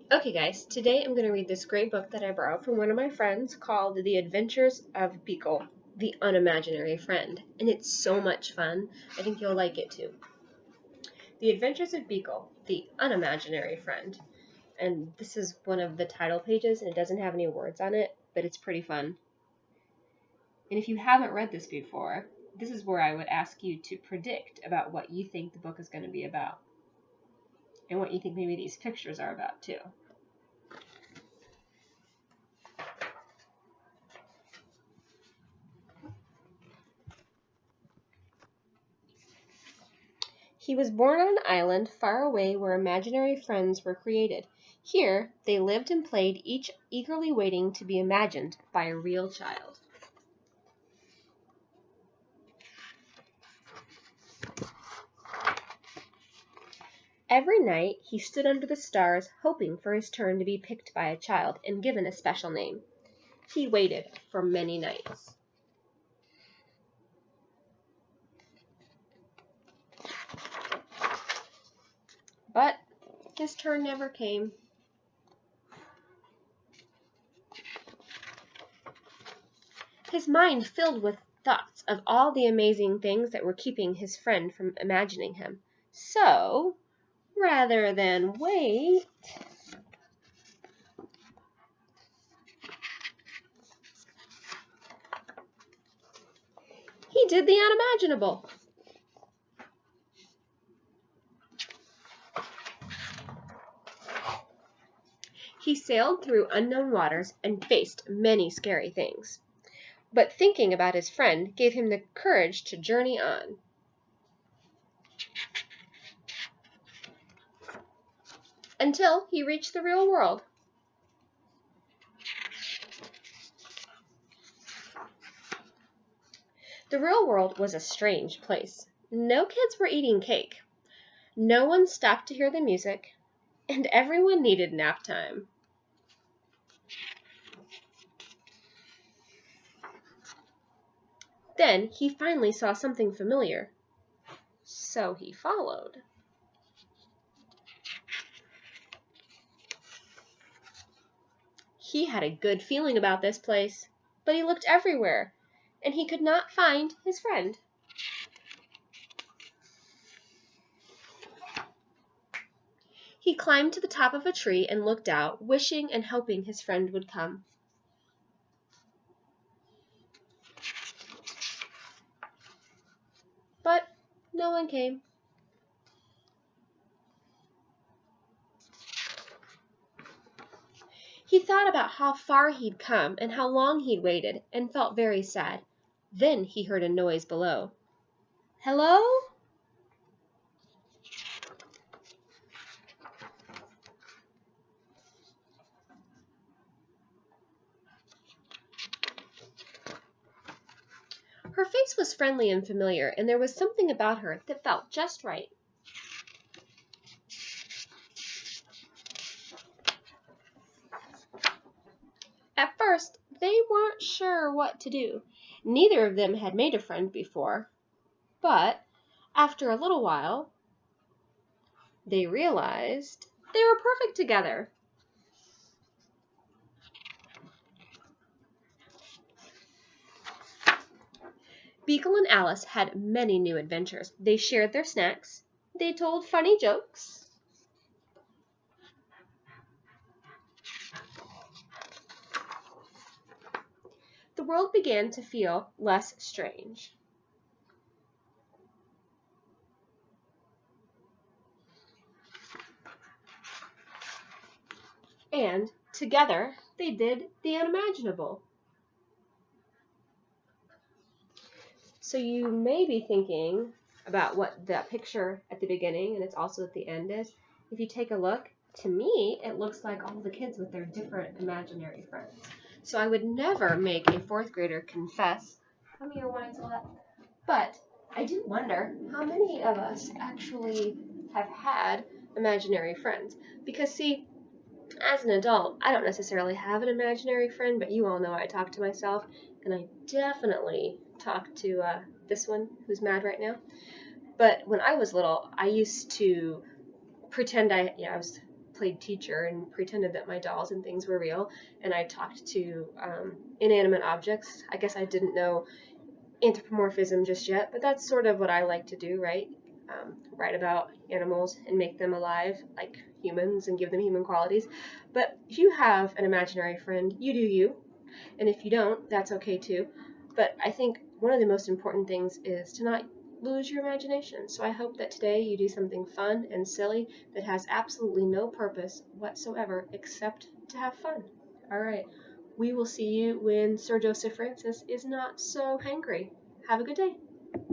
Okay guys, today I'm going to read this great book that I borrowed from one of my friends called The Adventures of Beekle, the Unimaginary Friend, and it's so much fun. I think you'll like it too. The Adventures of Beekle, the Unimaginary Friend. And this is one of the title pages, and it doesn't have any words on it, but it's pretty fun. And if you haven't read this before, this is where I would ask you to predict about what you think the book is going to be about, and what you think maybe these pictures are about too. He was born on an island far away where imaginary friends were created. Here they lived and played, each eagerly waiting to be imagined by a real child. Every night he stood under the stars, hoping for his turn to be picked by a child and given a special name. He waited for many nights. But his turn never came. His mind filled with thoughts of all the amazing things that were keeping his friend from imagining him. So, rather than wait, he did the unimaginable. He sailed through unknown waters and faced many scary things. But thinking about his friend gave him the courage to journey on. Until he reached the real world. The real world was a strange place. No kids were eating cake. No one stopped to hear the music, and everyone needed nap time. Then he finally saw something familiar, so he followed. He had a good feeling about this place, but he looked everywhere, and he could not find his friend. He climbed to the top of a tree and looked out, wishing and hoping his friend would come. But no one came. He thought about how far he'd come and how long he'd waited, and felt very sad. Then he heard a noise below. Hello? Her face was friendly and familiar, and there was something about her that felt just right. At first, they weren't sure what to do. Neither of them had made a friend before, but after a little while, they realized they were perfect together. Beekle and Alice had many new adventures. They shared their snacks. They told funny jokes. The world began to feel less strange. And together, they did the unimaginable. So you may be thinking about what that picture at the beginning and it's also at the end is. If you take a look, to me, it looks like all the kids with their different imaginary friends. So I would never make a fourth grader confess, come here, Wineslet. But I do wonder how many of us actually have had imaginary friends. Because see, as an adult, I don't necessarily have an imaginary friend, but you all know I talk to myself, and I definitely talk to this one who's mad right now. But when I was little, I used to pretend I was played teacher and pretended that my dolls and things were real, and I talked to inanimate objects. I guess I didn't know anthropomorphism just yet, but that's sort of what I like to do, right? Write about animals and make them alive like humans and give them human qualities. But if you have an imaginary friend, you do you, and if you don't, that's okay too. But I think one of the most important things is to not lose your imagination. So I hope that today you do something fun and silly that has absolutely no purpose whatsoever except to have fun. All right. We will see you when Sir Joseph Francis is not so hangry. Have a good day.